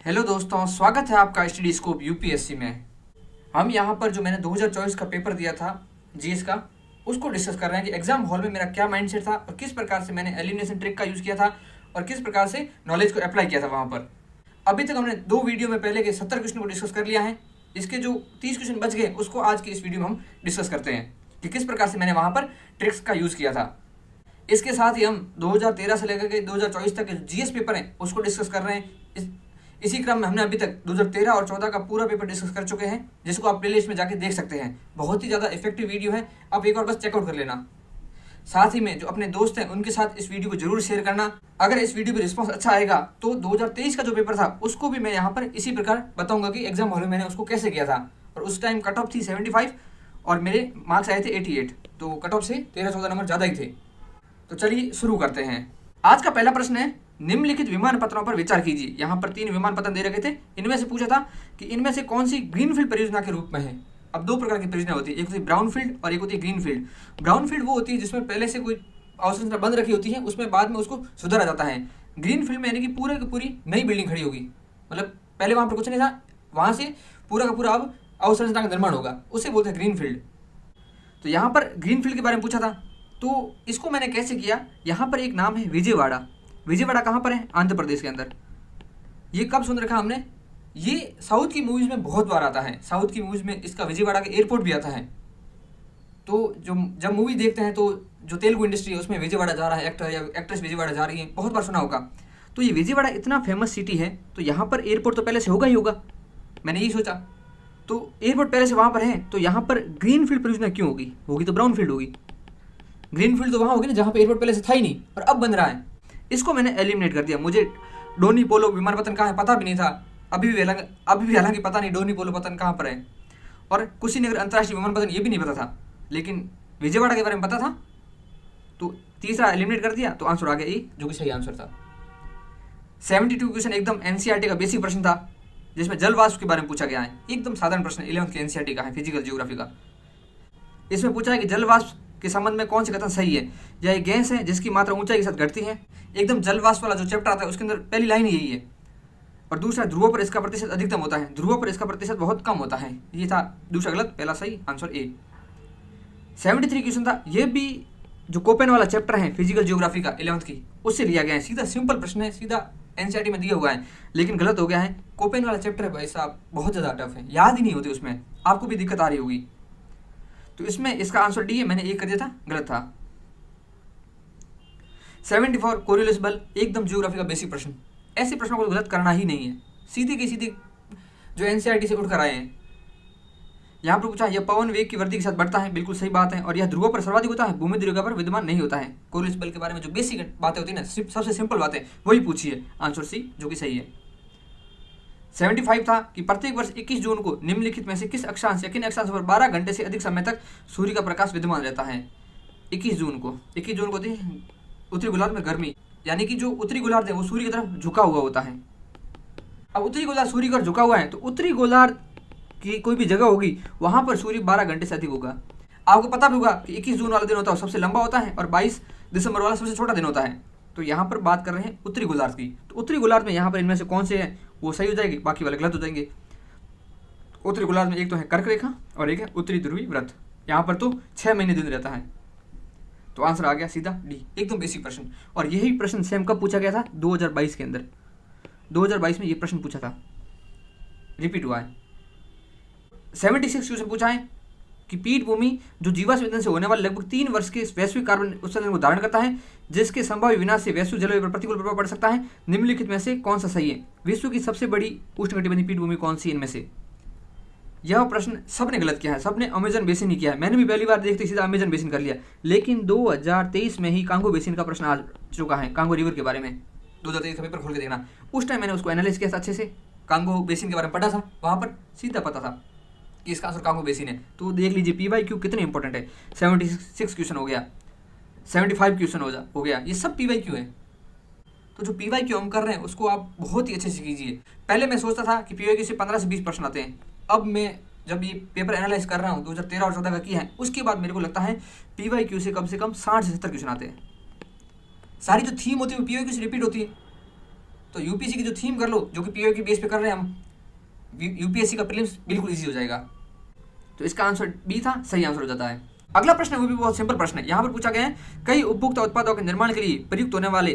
Hello दोस्तों, स्वागत है आपका स्टडी स्कोप यूपीएससी में। हम यहाँ पर जो मैंने 2024 का पेपर दिया था जीएस का, उसको डिस्कस कर रहे हैं कि एग्जाम हॉल में मेरा क्या माइंडसेट था और किस प्रकार से मैंने एलिमिनेशन ट्रिक का यूज़ किया था और किस प्रकार से नॉलेज को अप्लाई किया था वहाँ पर। अभी तक हमने 2 वीडियो में पहले के 70 क्वेश्चन को डिस्कस कर लिया है। इसके जो 30 क्वेश्चन बच गए उसको आज की इस वीडियो में हम डिस्कस करते हैं कि किस प्रकार से मैंने वहाँ पर ट्रिक्स का यूज़ किया था। इसके साथ ही हम 2013 से लेकर के 2024 तक के जीएस पेपर हैं उसको डिस्कस कर रहे हैं। इसी क्रम में हमने अभी तक 2013 और 14 का पूरा पेपर डिस्कस कर चुके हैं, जिसको आप प्लेलिस्ट में जाके देख सकते हैं। बहुत ही ज़्यादा इफेक्टिव वीडियो है, आप एक बार बस चेकआउट कर लेना। साथ ही में जो अपने दोस्त हैं उनके साथ इस वीडियो को जरूर शेयर करना। अगर इस वीडियो पर रिस्पॉन्स अच्छा आएगा तो 2023 का जो पेपर था उसको भी मैं यहाँ पर इसी प्रकार बताऊंगा कि एग्जाम हॉल में मैंने उसको कैसे किया था। और उस टाइम कट ऑफ थी 75 और मेरे मार्क्स आए थे 88, तो कट ऑफ से 13-14 नंबर ज़्यादा ही थे। तो चलिए शुरू करते हैं। आज का पहला प्रश्न है, निम्नलिखित विमान पत्रों पर विचार कीजिए। यहाँ पर 3 विमान पत्र दे रखे थे, इनमें से पूछा था कि इनमें से कौन सी ग्रीनफील्ड परियोजना के रूप में है। अब 2 प्रकार की परियोजना होती है, एक होती है ब्राउनफील्ड और एक होती है ग्रीनफील्ड। ब्राउनफील्ड वो होती है जिसमें पहले से कोई अवसंरचना बंद रखी होती है, उसमें बाद में उसको सुधारा जाता है। ग्रीनफील्ड में यानी कि पूरे की पूरी नई बिल्डिंग खड़ी होगी, मतलब पहले वहाँ पर कुछ नहीं था, वहाँ से पूरा का पूरा अब अवसंरचना का निर्माण होगा, उसे बोलते हैं ग्रीनफील्ड। तो यहाँ पर ग्रीनफील्ड के बारे में पूछा था, तो इसको मैंने कैसे किया। यहाँ पर एक नाम है विजयवाड़ा। विजयवाड़ा कहाँ पर है? आंध्र प्रदेश के अंदर। ये कब सुन रखा हमने? ये साउथ की मूवीज़ में बहुत बार आता है। साउथ की मूवीज़ में इसका विजयवाड़ा का एयरपोर्ट भी आता है। तो जो जब मूवी देखते हैं तो जो तेलुगु इंडस्ट्री है उसमें विजयवाड़ा जा रहा है, एक्टर या एक्ट्रेस विजयवाड़ा जा रही है, बहुत बार सुना होगा। तो ये विजयवाड़ा इतना फेमस सिटी है, तो यहाँ पर एयरपोर्ट तो पहले से होगा ही होगा। मैंने यही सोचा, तो एयरपोर्ट पहले से वहाँ पर है, तो यहाँ पर ग्रीन फील्ड परियोजना क्यों होगी? होगी तो ब्राउन फील्ड होगी। ग्रीन फील्ड तो वहाँ होगी ना जहाँ पे एयरपोर्ट पहले से था ही नहीं और अब बन रहा है। इसको मैंने एलिमिनेट कर दिया। मुझे डोनी पोलो विमानपत्तन कहाँ है पता भी नहीं था। अभी भी हालांकि पता नहीं डोनी पोलो पत्तन कहाँ पर है, और कुशीनगर अंतर्राष्ट्रीय विमानपत्तन ये भी नहीं पता था, लेकिन विजयवाड़ा के बारे में पता था। तो तीसरा एलिमिनेट कर दिया, तो आंसर आ गया ए, जो कि सही आंसर था। 72 क्वेश्चन एकदम एनसीईआरटी का बेसिक प्रश्न था, जिसमें जल वाष्प के बारे में पूछा गया है। एकदम साधारण प्रश्न 11th के एनसीईआरटी का है, फिजिकल जियोग्राफी का। इसमें पूछा है कि जल वाष्प के संबंध में कौन सी कथन सही है। यह एक गैस है जिसकी मात्रा ऊंचाई के साथ घटती है। एकदम जल वाष्प वाला जो चैप्टर आता है उसके अंदर पहली लाइन यही है। और दूसरा, ध्रुवों पर इसका प्रतिशत अधिकतम होता है, ध्रुवों पर इसका प्रतिशत बहुत कम होता है। ये था दूसरा गलत, पहला सही, आंसर ए। 73 क्वेश्चन था, ये भी जो कोपेन वाला चैप्टर है फिजिकल जियोग्राफी का 11th की, उससे लिया गया है। सीधा सिंपल प्रश्न है, सीधा एनसीईआरटी में दिया हुआ है, लेकिन गलत हो गया है। कोपेन वाला चैप्टर है भाई साहब, बहुत ज़्यादा टफ है, याद ही नहीं होते उसमें, आपको भी दिक्कत आ रही होगी। तो इसमें इसका आंसर डी है, मैंने ए कर दिया था, गलत था। 74 कोरियोलिस बल, एकदम जियोग्राफी का बेसिक प्रश्न। ऐसे प्रश्नों को गलत करना ही नहीं है, सीधे की सीधे जो एनसीईआरटी से उठकर आए हैं। यहाँ पर पूछा, यह पवन वेग की वृद्धि के साथ बढ़ता है, बिल्कुल सही बात है। और यह ध्रुवों पर सर्वाधिक होता है, भूमध्य रेखा पर विद्यमान नहीं होता है। कोरियोलिस बल के बारे में जो बेसिक बातें होती है ना, सबसे सिंपल बातें, वही पूछी है, आंसर सी, जो कि सही है। 75 था कि प्रत्येक वर्ष 21 जून को निम्नलिखित में से किस अक्षांश या किन अक्षांश पर 12 घंटे से अधिक समय तक सूर्य का प्रकाश विद्यमान रहता है। 21 जून को होती है उत्तरी गोलार्ध में गर्मी, यानी कि जो उत्तरी गोलार्ध है वो सूर्य की तरफ झुका हुआ होता है। अब उत्तरी गोलार्ध सूर्य की ओर झुका हुआ है, तो उत्तरी गोलार्ध की कोई भी जगह होगी वहां पर सूर्य 12 घंटे से अधिक होगा। आपको पता भी होगा कि 21 जून वाला दिन होता है सबसे लंबा होता है और 22 दिसंबर वाला सबसे छोटा दिन होता है। तो यहाँ पर बात कर रहे हैं उत्तरी गोलार्ध की, तो उत्तरी गोलार्ध में यहाँ पर इनमें से कौन से हैं वो सही हो जाएगी, बाकी वाले गलत हो जाएंगे। उत्तरी गोलार्ध में एक तो है कर्क रेखा और एक है उत्तरी ध्रुवी व्रत। यहाँ पर तो 6 महीने दिन रहता है, तो आंसर आ गया सीधा डी, एकदम बेसिक प्रश्न। और यही प्रश्न सेम कब पूछा गया था? 2022 के अंदर। 2022 में ये प्रश्न पूछा था, रिपीट हुआ है। 76 क्वेश्चन पूछा है कि पीठभूमि जो जीवाश्म ईंधन से होने वाले लगभग 3 वर्ष के वैश्विक कार्बन उत्सर्जन को धारण करता है, जिसके संभावित विनाश से वैश्विक जलवायु पर प्रतिकूल प्रभाव पड़ सकता है, निम्नलिखित में से कौन सा सही है। विश्व की सबसे बड़ी उष्णकटिबंधीय पीठभूमि कौन सी इनमें से? यह प्रश्न सबने गलत किया है, सबने अमेजन बेसिन ही किया है। मैंने भी पहली बार देखते सीधा अमेजन बेसिन कर लिया, लेकिन 2023 में ही कांगो बेसिन का प्रश्न आ चुका है, कांगो रिवर के बारे में। 2023 का पेपर खोल के देखना, उस टाइम मैंने उसको एनालाइज किया था अच्छे से, कांगो बेसिन के बारे में पढ़ा था, वहाँ पर सीधा पता था कि इसका आंसर कांगो बेसिन है। तो देख लीजिए PYQ कितने इंपॉर्टेंट है। 76 क्वेश्चन हो गया, 75 क्वेश्चन हो गया, ये सब PYQ है। तो जो PYQ हम कर रहे हैं उसको आप बहुत ही अच्छे से कीजिए। पहले मैं सोचता था कि PYQ से 15 से 20 प्रश्न आते हैं, अब मैं जब ये पेपर एनालाइज कर रहा हूँ 2013 और 14 का किया है, उसके बाद मेरे को लगता है PYQ से कम 60 से 70 क्वेश्चन आते हैं। सारी जो थीम होती है वो PYQ से रिपीट होती है। तो यूपीएससी की जो थीम कर लो, जो कि पीओ की बेस पे कर रहे हैं हम, यूपीएससी का प्रीलिम्स बिल्कुल ईजी हो जाएगा। तो इसका आंसर बी था, सही आंसर हो जाता है। अगला प्रश्न है वो भी बहुत सिंपल प्रश्न है। यहाँ पर पूछा गया है कई उपभोक्ता उत्पादों के निर्माण के लिए प्रयुक्त होने वाले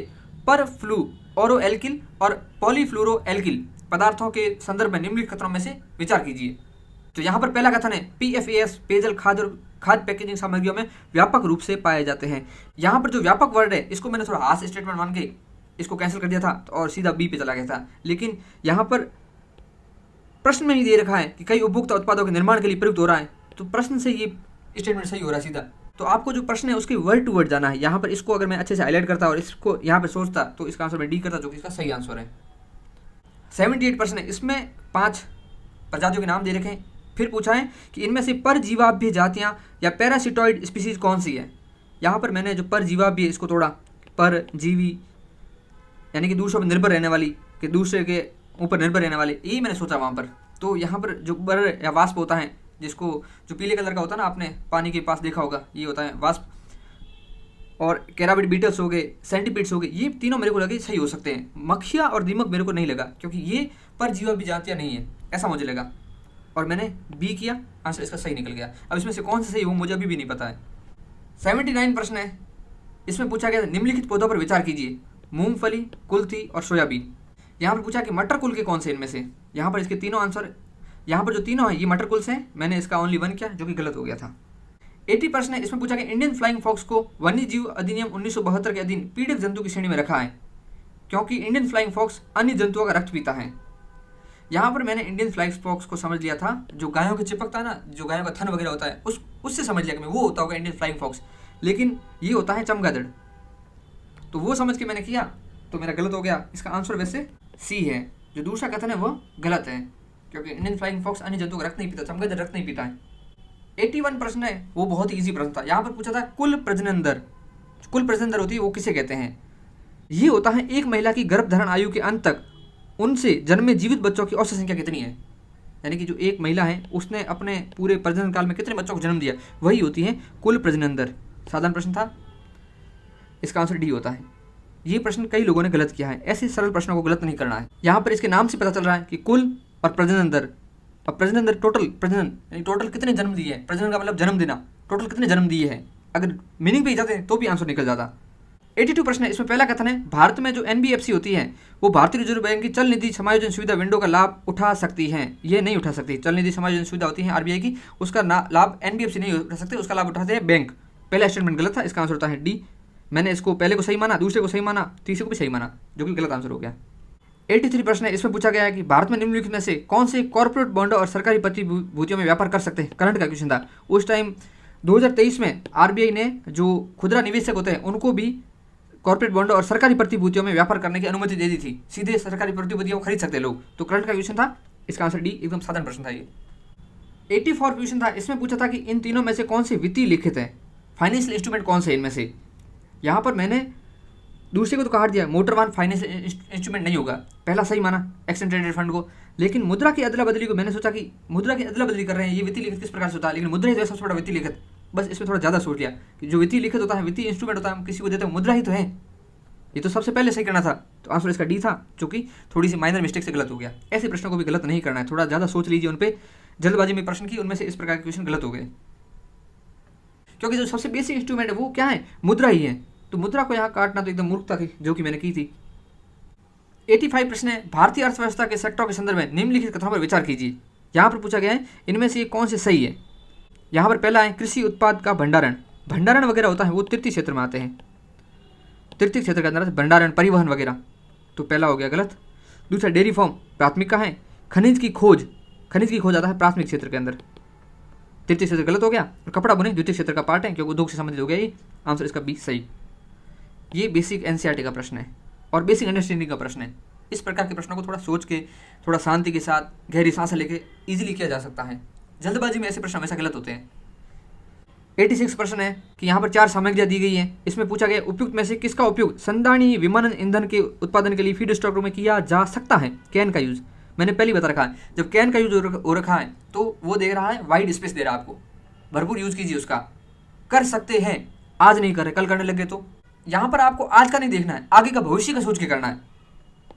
परफ्लुओरोएल्किल और पॉलीफ्लोरोएल्किल पदार्थों के संदर्भ में निम्नलिखित कथनों में से विचार कीजिए। तो यहाँ पर पहला कथन है PFAS पेयजल खाद्य और खाद्य पैकेजिंग सामग्रियों में व्यापक रूप से पाए जाते हैं। यहाँ पर जो व्यापक वर्ड है इसको मैंने थोड़ा हास स्टेटमेंट मान के इसको कैंसिल कर दिया था और सीधा बी पे चला गया था, लेकिन यहाँ पर प्रश्न में ही दे रखा है कि कई उपभोक्ता उत्पादों के निर्माण के लिए प्रयुक्त हो रहा है, तो प्रश्न से ये स्टेटमेंट सही हो रहा है सीधा। तो आपको जो प्रश्न है उसके वर्ड टू वर्ड जाना है। यहाँ पर इसको अगर मैं अच्छे से हाईलाइट करता और इसको यहाँ पर सोचता तो इसका आंसर मैं डी करता, जो कि इसका सही आंसर है। 78% है, इसमें 5 प्रजातियों के नाम दे रखे हैं। फिर पूछा है कि इनमें से परजीवाभ्य जातियाँ या पैरासिटॉइड स्पीसीज कौन सी है। यहाँ पर मैंने जो परजीवाभ्य इसको तोड़ा, परजीवी यानी कि दूसरों पर निर्भर रहने वाली, कि दूसरे के ऊपर निर्भर रहने वाले, यही मैंने सोचा वहाँ पर। तो यहाँ पर जो बर या वाष्प होता है, जिसको जो पीले कलर का होता है ना, आपने पानी के पास देखा होगा, ये होता है वाष्प, और कैराबिड बीटल्स हो गए, सेंटीपीड्स हो गए, ये तीनों मेरे को लगे सही हो सकते हैं। मक्खिया और दीमक मेरे को नहीं लगा, क्योंकि ये परजीवाभ्य जातियाँ नहीं है, ऐसा मुझे लगा, और मैंने बी किया, आंसर इसका सही निकल गया। अब इसमें से कौन सा सही हो मुझे अभी भी नहीं पता है। 79 प्रश्न है, इसमें पूछा गया निम्नलिखित पौधों पर विचार कीजिए, मूंगफली, कुल्थी और सोयाबीन। यहाँ पर पूछा कि मटर कुल के कौन से इनमें से। यहाँ पर इसके तीनों आंसर, यहाँ पर जो तीनों हैं ये मटर कुल से हैं, मैंने इसका ओनली 1 किया, जो कि गलत हो गया था। 80 प्रश्न है, इसमें पूछा कि इंडियन फ्लाइंग फॉक्स को वन्यजीव अधिनियम 1972 के अधीन पीड़ित जंतु की श्रेणी में रखा है, क्योंकि इंडियन फ्लाइंग फॉक्स अन्य जंतुओं का रक्त पीता है। यहाँ पर मैंने इंडियन फ्लाइंग फॉक्स को समझ लिया था, जो गायों के चिपकता है ना, जो गायों का थन वगैरह होता है, उससे समझ लिया कि मैं वो होता होगा इंडियन फ्लाइंग फॉक्स, लेकिन ये होता है चमगादड़। तो वो समझ के मैंने किया, तो मेरा गलत हो गया। इसका आंसर वैसे सी है, जो दूसरा कथन है वो गलत है, क्योंकि इंडियन फ्लाइंग फॉक्स अन्य जंतुओं का रक्त नहीं पीता, चमगादड़ रक्त नहीं पीता है। 81 प्रश्न है, वो बहुत ही ईजी प्रश्न था। यहाँ पर पूछा था कुल प्रजनन दर। कुल प्रजनन दर होती है वो किसे कहते हैं। ये होता है एक महिला की गर्भधारण आयु के अंत तक उनसे जन्मे जीवित बच्चों की औसत संख्या कितनी है, यानी कि जो एक महिला है उसने अपने पूरे प्रजनन काल में कितने बच्चों को जन्म दिया, वही होती है कुल प्रजनन दर। साधारण प्रश्न था, इसका आंसर डी होता है। ये प्रश्न कई लोगों ने गलत किया है, ऐसे सरल प्रश्नों को गलत नहीं करना है। यहाँ पर इसके नाम से पता चल रहा है कि कुल और प्रजनन दर। अब प्रजनन दर टोटल प्रजनन, यानी टोटल कितने जन्म दिए हैं, प्रजनन का मतलब जन्म देना, टोटल कितने जन्म दिए हैं। अगर मीनिंग पे ही जाते हैं तो भी आंसर निकल जाता। 82 प्रश्न है, इसमें पहला कथन है भारत में जो NBFC होती है वो भारतीय रिजर्व बैंक की चल निधि समायोजन सुविधा विंडो का लाभ उठा सकती हैं। ये नहीं उठा सकती। चल निधि समायोजन सुविधा होती है RBI की, उसका लाभ NBFC नहीं उठा सकते, उसका लाभ उठाते हैं बैंक। पहला स्टेटमेंट गलत था, इसका आंसर होता है डी। मैंने इसको पहले को सही माना, दूसरे को सही माना, तीसरे को भी सही माना, जो कि गलत आंसर हो गया। 83 प्रश्न है, इसमें पूछा गया है कि भारत में निम्नलिखित में से कौन से कॉर्पोरेट बॉन्ड और सरकारी प्रतिभूतियों में व्यापार कर सकते हैं। करंट का क्वेश्चन था। उस टाइम 2023 में RBI ने जो खुदरा निवेशक होते हैं उनको भी कॉर्पोरेट बॉन्ड और सरकारी प्रतिभूतियों में व्यापार करने की अनुमति दे दी थी। सीधे सरकारी प्रतिभूतियों को खरीद सकते लोग। तो करंट का क्वेश्चन था, इसका आंसर डी, एकदम साधारण प्रश्न था ये। 84 क्वेश्चन था, इसमें पूछा था कि इन तीनों में से कौन से वित्तीय लिखित है, फाइनेंशियल इंस्ट्रूमेंट कौन से इनमें से। यहाँ पर मैंने दूसरे को तो काट दिया, मोटर वाहन फाइनेंशियल इंस्ट्रूमेंट नहीं होगा, पहला सही माना एक्सचेंज ट्रेडेड फंड को। लेकिन मुद्रा की अदला बदली को मैंने सोचा कि मुद्रा की अदला बदली कर रहे हैं, ये वित्तीय लिखित किस प्रकार से होता है, लेकिन मुद्रा ही तो है सबसे बड़ा वित्तीय लिखित। बस इसमें थोड़ा ज़्यादा सोच लिया कि जो वित्तीय लिखित होता है, वित्तीय इंस्ट्रूमेंट होता है, हम किसी को देते हैं, मुद्रा ही तो है। ये तो सबसे पहले सही करना था, तो आंसर इसका डी था, जो कि थोड़ी सी माइनर मिस्टेक से गलत हो गया। ऐसे प्रश्नों को भी गलत नहीं करना है, थोड़ा ज़्यादा सोच लीजिए उन पर। जल्दबाजी में प्रश्न की, उनमें से इस प्रकार के क्वेश्चन गलत हो गए, क्योंकि जो सबसे बेसिक इंस्ट्रूमेंट है वो क्या है, मुद्रा ही है। तो मुद्रा को यहाँ काटना तो एकदम मूर्खता थी, जो कि मैंने की थी। 85 प्रश्न है, भारतीय अर्थव्यवस्था के सेक्टरों के संदर्भ में निम्नलिखित कथनों पर विचार कीजिए। यहाँ पर पूछा गया है इनमें से कौन से सही है। यहाँ पर पहला है कृषि उत्पाद का भंडारण। भंडारण वगैरह होता है वो तृतीय क्षेत्र में आते हैं, तृतीय क्षेत्र के अंदर भंडारण, परिवहन वगैरह, तो पहला हो गया गलत। दूसरा डेयरी फार्म प्राथमिक का है। खनिज की खोज आता है प्राथमिक क्षेत्र के अंदर, तृतीय क्षेत्र गलत हो गया। और कपड़ा बुने द्वितीय क्षेत्र का पार्ट है, क्योंकि उद्योग से संबंधित हो गया ये, आंसर इसका बी सही। ये बेसिक NCERT का प्रश्न है और बेसिक अंडरस्टैंडिंग का प्रश्न है। इस प्रकार के प्रश्नों को थोड़ा सोच के, थोड़ा शांति के साथ, गहरी सांसें लेके इजीली किया जा सकता है। जल्दबाजी में ऐसे प्रश्न हमेशा गलत होते हैं। 86 प्रश्न है कि यहाँ पर 4 सामग्रियाँ दी गई हैं। इसमें पूछा गया उपयुक्त में से किसका उपयोग संधारणीय विमानन ईंधन के उत्पादन के लिए फीड स्टॉक रूप में किया जा सकता है। कैन का यूज़ मैंने पहले बता रखा है। जब कैन का यूज हो रखा है तो वो दे रहा है वाइड स्पेस दे रहा है आपको, भरपूर यूज़ कीजिए उसका। कर सकते हैं, आज नहीं कर रहे, कल करने लगे तो। यहाँ पर आपको आज का नहीं देखना है, आगे का भविष्य का सोच के करना है।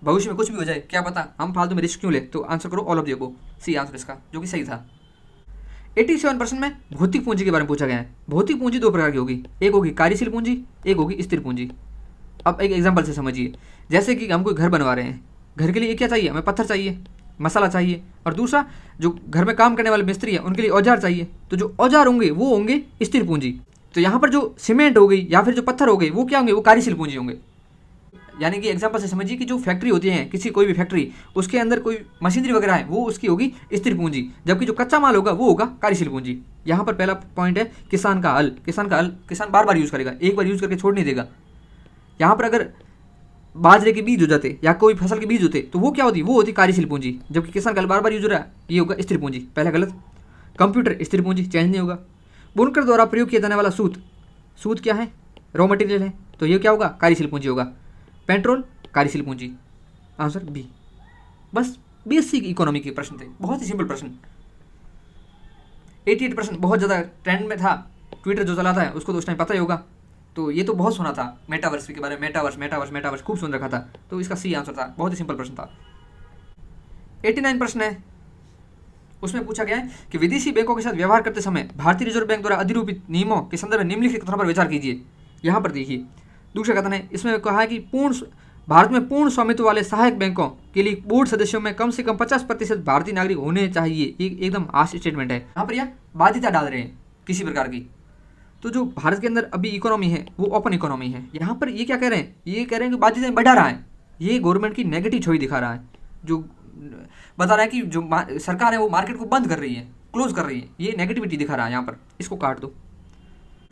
भविष्य में कुछ भी हो जाए, क्या पता, हम फालतू में रिस्क क्यों ले। तो आंसर करो all of the above, C answer इसका, जो कि सही था। 87% में भौतिक पूंजी के बारे में पूछा गया है। भौतिक पूंजी दो प्रकार की होगी, एक होगी कार्यशील पूंजी, एक होगी स्थिर पूंजी। अब एक एग्जांपल से समझिए, जैसे कि हम कोई घर बनवा रहे हैं, घर के लिए क्या चाहिए, हमें पत्थर चाहिए, मसाला चाहिए, और दूसरा जो घर में काम करने वाले मिस्त्री हैं उनके लिए औजार चाहिए। तो जो औजार होंगे वो होंगे स्थिर पूंजी। तो यहाँ पर जो सीमेंट हो गई या फिर जो पत्थर हो गए वो क्या होंगे, वो कार्यशील पूंजी होंगे। यानी कि एग्जांपल से समझिए कि जो फैक्ट्री होती है, किसी कोई भी फैक्ट्री, उसके अंदर कोई मशीनरी वगैरह है, वो उसकी होगी स्थिर पूंजी, जबकि जो कच्चा माल होगा वो होगा कार्यशील पूंजी। यहाँ पर पहला पॉइंट है किसान का हल। किसान का हल किसान बार बार यूज़ करेगा, एक बार यूज़ करके छोड़ नहीं देगा। यहाँ पर अगर बाजरे के बीज हो जाते या कोई फसल के बीज होते तो वो क्या होती, वो होती कार्यशील पूंजी, जबकि किसान का हल बार बार यूज हो रहा है, ये होगा स्थिर पूंजी। पहला गलत। कंप्यूटर स्थिर पूंजी, चेंज नहीं होगा। बुनकर द्वारा प्रयोग किया जाने वाला सूत, सूत क्या है, रॉ मटेरियल है, तो ये क्या होगा, कार्यशील पूंजी होगा। पेट्रोल कार्यशील पूंजी, आंसर बी। बस बेसिक इकोनॉमी के प्रश्न थे, बहुत ही सिंपल प्रश्न। 88% बहुत ज़्यादा ट्रेंड में था, ट्विटर जो चलाता है उसको तो उस टाइम पता ही होगा। तो ये तो बहुत सुना था मेटावर्स के बारे में, मेटावर्स मेटावर्स मेटावर्स खूब सुन रखा था। तो इसका सी आंसर था, बहुत ही सिंपल प्रश्न था। 89 प्रश्न है, उसमें पूछा गया है कि विदेशी बैंकों के साथ व्यवहार करते समय भारतीय रिजर्व बैंक द्वारा अधिरूपित नियमों के संदर्भ में निम्नलिखित कथनों पर विचार कीजिए। यहाँ पर देखिए दूसरा कथन है, इसमें कहा है कि भारत में पूर्ण स्वामित्व वाले सहायक बैंकों के लिए बोर्ड सदस्यों में कम से कम 50% भारतीय नागरिक होने चाहिए। एकदम हार्श स्टेटमेंट है। यहाँ पर यह बाध्यता डाल रहे हैं किसी प्रकार की। तो जो भारत के अंदर अभी इकोनॉमी है वो ओपन इकोनॉमी है। यहाँ पर ये क्या कह रहे हैं, ये कह रहे हैं कि बाध्यताएं बढ़ा रहा है, ये गवर्नमेंट की नेगेटिव छवि दिखा रहा है, जो बता रहा है कि जो सरकार है वो मार्केट को बंद कर रही है, क्लोज कर रही है, ये नेगेटिविटी दिखा रहा है। यहाँ पर इसको काट दो।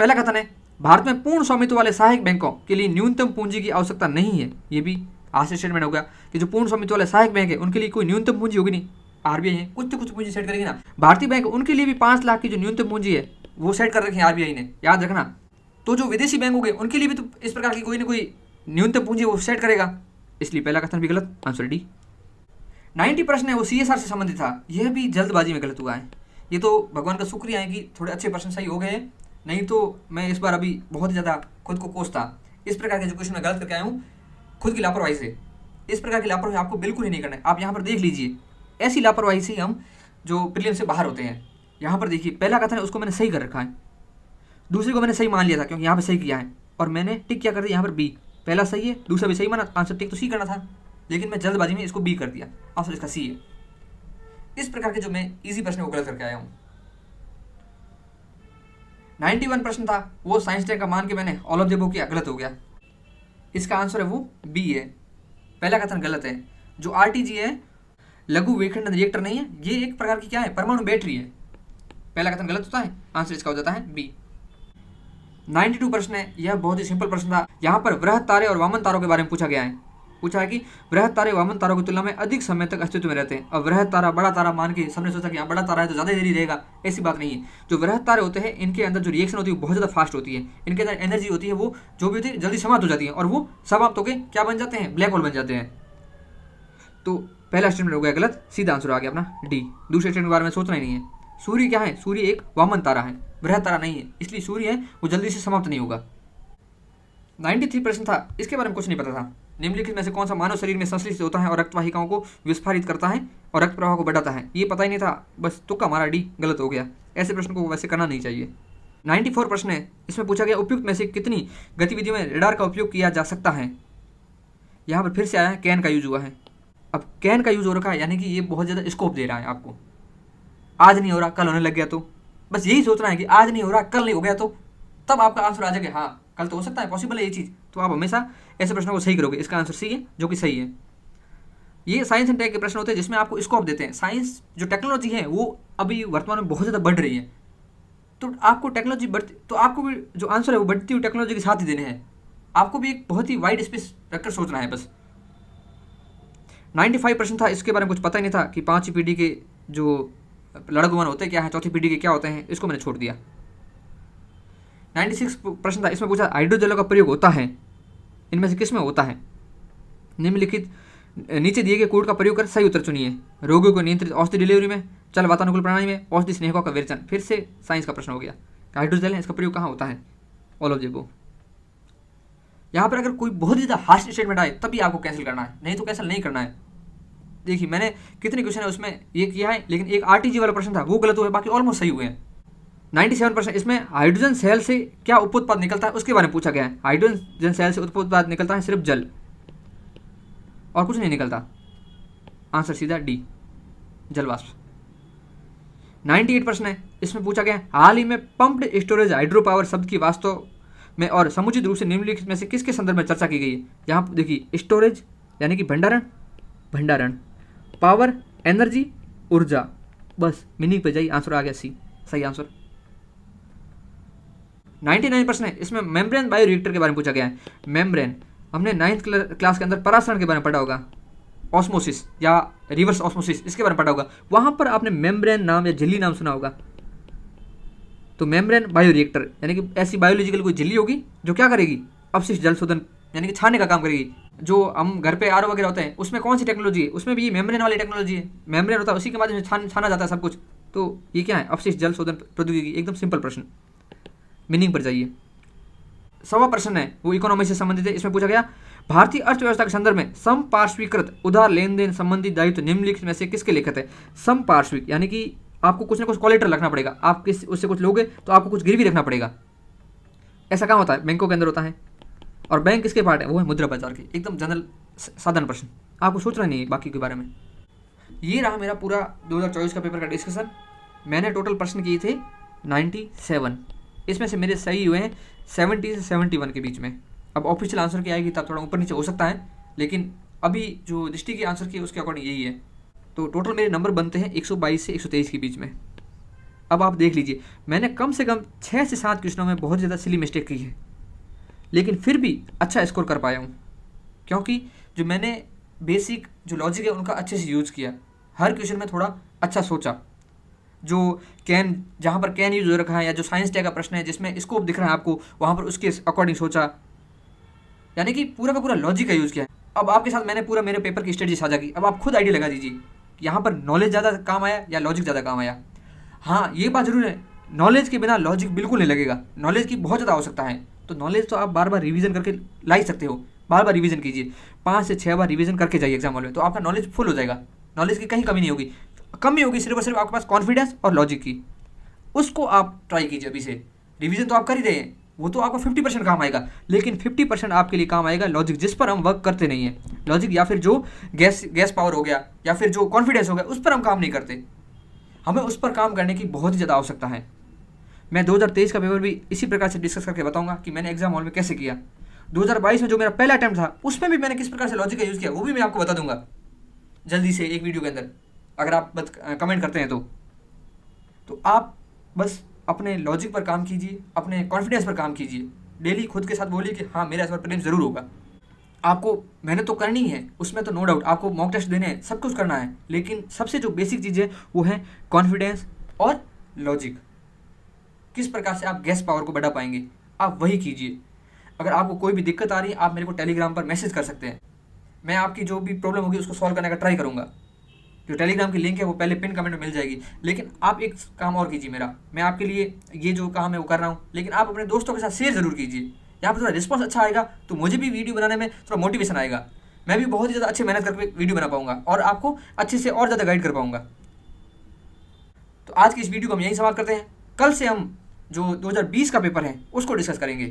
पहला कथन है, भारत में पूर्ण स्वामित्व वाले सहायक बैंकों के लिए न्यूनतम पूंजी की आवश्यकता नहीं है। ये भी आज स्टेटमेंट हो गया कि जो पूर्ण स्वामित्व वाले सहायक बैंक है उनके लिए कोई न्यूनतम पूंजी होगी नहीं, आरबीआई है कुछ तो कुछ पूंजी सेट करेगी ना। भारतीय बैंक उनके लिए भी 5 लाख की जो न्यूनतम पूंजी है वो सेट कर रखी है आरबीआई ने, याद रखना। तो जो विदेशी बैंक हो गए उनके लिए भी तो इस प्रकार की कोई ना कोई न्यूनतम पूंजी वो सेट करेगा, इसलिए पहला कथन भी गलत, आंसर डी। 90 प्रश्न है वो सीएसआर से संबंधित था, यह भी जल्दबाजी में गलत हुआ है। ये तो भगवान का शुक्रिया है कि थोड़े अच्छे प्रश्न सही हो गए, नहीं तो मैं इस बार अभी बहुत ज़्यादा खुद को कोसता। इस प्रकार के जो क्वेश्चन मैं गलत करके आया हूँ खुद की लापरवाही से। इस प्रकार की लापरवाही आपको बिल्कुल ही नहीं करना है। आप यहाँ पर देख लीजिए, ऐसी लापरवाही से हम जो प्रीलिम से बाहर होते हैं। यहाँ पर देखिए पहला कथन है उसको मैंने सही कर रखा है, दूसरे को मैंने सही मान लिया था क्योंकि यहाँ पर सही किया है, और मैंने टिक क्या कर दिया यहाँ पर बी। पहला सही है, दूसरा भी सही माना, आंसर टिक तो सी करना था, लेकिन मैं जल्दबाजी में इसको बी कर दिया, आंसर इसका सी है। इस प्रकार के जो मैं इजी प्रश्न वो गलत करके आया हूँ। 91 प्रश्न था वो साइंस टैग का मान के मैंने ऑल ऑफ द अबव किया, गलत हो गया। इसका आंसर है वो बी है। पहला कथन गलत है। जो आरटीजी है लघु विखंडन रिएक्टर नहीं है, ये एक प्रकार की क्या है, परमाणु बैटरी है। पहला कथन गलत होता है, आंसर इसका हो जाता है बी। 92 प्रश्न है, यह बहुत ही सिंपल प्रश्न था। यहाँ पर वृहत तारे और वामन तारों के बारे में पूछा गया है। पूछा है कि वृहत तारे वामन तारों की तुलना में अधिक समय तक अस्तित्व में रहते हैं। अब वृहत तारा बड़ा तारा मान के सबने सोचा कि यहाँ बड़ा तारा है तो ज़्यादा देरी रहेगा, ऐसी बात नहीं है। जो वृहत तारे होते हैं इनके अंदर जो रिएक्शन होती है वो बहुत ज़्यादा फास्ट होती है, इनके अंदर एनर्जी होती है वो जो भी होती है जल्दी समाप्त हो जाती है, और वो समाप्त होकर क्या बन जाते हैं, ब्लैक होल बन जाते हैं। तो पहला स्टेटमेंट हो गया गलत, सीधा आंसर आ गया अपना डी। दूसरे स्टेटमेंट के बारे में सोचना ही नहीं है। सूर्य क्या है, सूर्य एक वामन तारा है, वृहत तारा नहीं है, इसलिए सूर्य है वो जल्दी से समाप्त नहीं होगा। 93 प्रश्न था, इसके बारे में कुछ नहीं पता था। निम्नलिखित में से कौन सा मानव शरीर में संश्लेषित होता है और रक्त वाहिकाओं को विस्फारित करता है और रक्त प्रवाह को बढ़ाता है, ये पता ही नहीं था, बस तुक्का हमारा डी, गलत हो गया। ऐसे प्रश्न को वैसे करना नहीं चाहिए। 94 प्रश्न है, इसमें पूछा गया उपयुक्त में से कितनी गतिविधियों में रेडार का उपयोग किया जा सकता है। यहाँ पर फिर से आया है कैन का यूज हुआ है। अब कैन का यूज हो रखा है यानी कि ये बहुत ज़्यादा स्कोप दे रहा है आपको। आज नहीं हो रहा कल होने लग गया, तो बस यही सोचना है कि आज नहीं हो रहा कल नहीं हो गया, तो तब आपका आंसर आ जाएगा हाँ कल तो हो सकता है, पॉसिबल है ये चीज़। तो आप हमेशा ऐसे प्रश्नों को सही करोगे। इसका आंसर सी है, जो कि सही है। ये साइंस एंड टेक के प्रश्न होते हैं जिसमें आपको स्कोप देते हैं। साइंस जो टेक्नोलॉजी है वो अभी वर्तमान में बहुत ज़्यादा बढ़ रही है, तो आपको टेक्नोलॉजी बढ़ती, तो आपको भी जो आंसर है वो बढ़ती हुई टेक्नोलॉजी के साथ ही देने हैं। आपको भी एक बहुत ही वाइड स्पेस रखकर सोचना है बस। 95 प्रश्न था, इसके बारे में कुछ पता ही नहीं था कि 5वीं पीढ़ी के जो लड़कवन होते क्या हैं, 4थी पीढ़ी के क्या होते हैं, इसको मैंने छोड़ दिया। 96 प्रश्न था, इसमें पूछा हाइड्रोजलों का प्रयोग होता है, इनमें से किस में होता है। निम्नलिखित नीचे दिए गए कोड का प्रयोग कर सही उत्तर चुनिए। रोगियों को नियंत्रित औषधि डिलीवरी में, चल वातानुकूल प्रणाली में, औषधि स्नेहकों का विरेचन। फिर से साइंस का प्रश्न हो गया, हाइड्रोजल है, इसका प्रयोग कहाँ होता है, ऑल ऑफ द अबव। यहाँ पर अगर कोई बहुत ही ज़्यादा हार्श स्टेटमेंट आए तभी आपको कैंसिल करना है, नहीं तो कैंसिल नहीं करना है। देखिए मैंने कितने क्वेश्चन है उसमें ये किया है, लेकिन एक आरटीजी वाला प्रश्न था वो गलत हुआ है, बाकी ऑलमोस्ट सही हुए हैं। 97% इसमें हाइड्रोजन सेल से क्या उपोत्पाद निकलता है उसके बारे में पूछा गया है। हाइड्रोजन सेल से उपोत्पाद निकलता है सिर्फ जल और कुछ नहीं निकलता। आंसर सीधा डी, जल वाष्प। 98% है इसमें पूछा गया है हाल ही में पंप्ड स्टोरेज हाइड्रो पावर शब्द की वास्तव में और समुचित रूप से निम्नलिखित में से किसके संदर्भ में चर्चा की गई है। यहाँ पर देखिए स्टोरेज यानी कि भंडारण, पावर एनर्जी ऊर्जा, बस मीनिंग पे जाइए, आंसर आ गया सी, सही आंसर। 99% है इसमें मेम्ब्रेन बायोरिएक्टर के बारे में पूछा गया है। मेम्ब्रेन हमने 9th क्लास के अंदर परासरण के बारे में पढ़ा होगा, ऑस्मोसिस या रिवर्स ऑस्मोसिस इसके बारे में पढ़ा होगा, वहां पर आपने मेम्ब्रेन नाम या झिल्ली नाम सुना होगा। तो मेम्ब्रेन बायोरिएक्टर यानी कि ऐसी बायोलॉजिकल कोई झिल्ली होगी जो क्या करेगी, अपशिष्ट जल शोधन यानी कि छाने का काम करेगी। जो हम घर पे आरओ वगैरह होते हैं उसमें कौन सी टेक्नोलॉजी है, उसमें भी ये मेम्ब्रेन वाली टेक्नोलॉजी है। मेम्ब्रेन होता है उसी के माध्यम से छाना जाता है सब कुछ। तो ये क्या है, अपशिष्ट जल शोधन प्रौद्योगिकी। एकदम सिंपल प्रश्न, मीनिंग पर जाइए। 100वां प्रश्न है वो इकोनॉमी से संबंधित है। इसमें पूछा गया भारतीय अर्थव्यवस्था के संदर्भ में समपार्श्विकृत उधार लेन देन संबंधी दायित्व निम्नलिखित में से किसके लिखित है। समपार्श्विक यानी कि आपको कुछ ना कुछ कोलेटरल रखना पड़ेगा, आप किस उससे कुछ लोगे तो आपको कुछ गिरवी रखना पड़ेगा। ऐसा काम होता है, बैंकों के अंदर होता है। और बैंक किसके पार्ट है, वो है मुद्रा बाजार के। एकदम जनरल साधारण प्रश्न, आपको सोचना नहीं है बाकी के बारे में। ये रहा मेरा पूरा 2024 का पेपर का डिस्कशन। मैंने टोटल प्रश्न किए थे 97, इसमें से मेरे सही हुए हैं 70 से 71 के बीच में। अब ऑफिशियल आंसर की आएगी तब थोड़ा ऊपर नीचे हो सकता है, लेकिन अभी जो दृष्टि की आंसर की उसके अकॉर्डिंग यही है। तो टोटल मेरे नंबर बनते हैं 122 से 123 के बीच में। अब आप देख लीजिए, मैंने कम से कम 6 से 7 क्वेश्चनों में बहुत ज़्यादा सिली मिस्टेक की है, लेकिन फिर भी अच्छा स्कोर कर पाया हूँ, क्योंकि जो मैंने बेसिक जो लॉजिक है उनका अच्छे से यूज़ किया। हर क्वेश्चन में थोड़ा अच्छा सोचा। जो कैन, जहाँ पर कैन यूज हो रखा है या जो साइंस टैग का प्रश्न है जिसमें स्कोप दिख रहा है आपको, वहाँ पर उसके अकॉर्डिंग सोचा, यानी कि पूरा का पूरा लॉजिक का यूज़ किया। अब आपके साथ मैंने पूरा मेरे पेपर की स्ट्रेटजी साझा की। अब आप खुद आइडिया लगा दीजिए यहाँ पर नॉलेज ज़्यादा काम आया या लॉजिक ज़्यादा काम आया। हाँ, ये बात जरूर है, नॉलेज के बिना लॉजिक बिल्कुल नहीं लगेगा। नॉलेज की बहुत ज़्यादा आवश्यकता है। तो नॉलेज तो आप बार बार रिवीजन करके ला ही सकते हो, बार बार रिवीजन कीजिए। 5 से 6 बार रिवीजन करके जाइए एग्जाम हॉल में, तो आपका नॉलेज फुल हो जाएगा। नॉलेज की कहीं कमी नहीं होगी। कमी होगी सिर्फ और सिर्फ आपके पास कॉन्फिडेंस और लॉजिक की। उसको आप ट्राई कीजिए अभी से। रिवीजन तो आप कर ही रहे हैं, वो तो आपको 50% काम आएगा, लेकिन 50% आपके लिए काम आएगा लॉजिक, जिस पर हम वर्क करते नहीं है। लॉजिक या फिर जो गैस पावर हो गया या फिर जो कॉन्फिडेंस हो गया, उस पर हम काम नहीं करते। हमें उस पर काम करने की बहुत ही ज़्यादा आवश्यकता है। मैं 2023 का पेपर भी इसी प्रकार से डिस्कस करके बताऊंगा कि मैंने एग्जाम हॉल में कैसे किया। 2022 में जो मेरा पहला अटेम्प्ट था उसमें भी मैंने किस प्रकार से लॉजिक का यूज़ किया, वो भी मैं आपको बता दूंगा जल्दी से एक वीडियो के अंदर, अगर आप कमेंट करते हैं तो आप बस अपने लॉजिक पर काम कीजिए, अपने कॉन्फिडेंस पर काम कीजिए। डेली खुद के साथ बोलिए कि हाँ, मेरा इस बार प्रीलिम्स ज़रूर होगा। आपको मेहनत तो करनी है, उसमें तो नो डाउट, आपको मॉक टेस्ट देने हैं, सब कुछ करना है, लेकिन सबसे जो बेसिक चीज़ है वो है कॉन्फिडेंस और लॉजिक। किस प्रकार से आप गैस पावर को बढ़ा पाएंगे, आप वही कीजिए। अगर आपको कोई भी दिक्कत आ रही है, आप मेरे को टेलीग्राम पर मैसेज कर सकते हैं। मैं आपकी जो भी प्रॉब्लम होगी उसको सॉल्व करने का ट्राई करूँगा। जो टेलीग्राम की लिंक है वो पहले पिन कमेंट में मिल जाएगी। लेकिन आप एक काम और कीजिए मेरा, मैं आपके लिए ये जो काम है वो कर रहा हूँ, लेकिन आप अपने दोस्तों के साथ शेयर ज़रूर कीजिए। यहाँ पर थोड़ा रिस्पॉन्स अच्छा आएगा तो मुझे भी वीडियो बनाने में थोड़ा मोटिवेशन आएगा। मैं भी बहुत ही ज़्यादा अच्छी मेहनत करके वीडियो बना पाऊँगा और आपको अच्छे से और ज़्यादा गाइड कर पाऊँगा। तो आज की इस वीडियो को हम यहीं समाप्त करते हैं। कल से हम जो 2020 का पेपर है उसको डिस्कस करेंगे।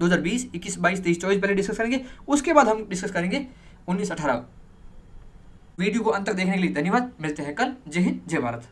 2020, 21, 22, 23, 24 पहले डिस्कस करेंगे, उसके बाद हम डिस्कस करेंगे 19, 18। वीडियो को अंत तक देखने के लिए धन्यवाद। मिलते हैं कल। जय हिंद, जय भारत।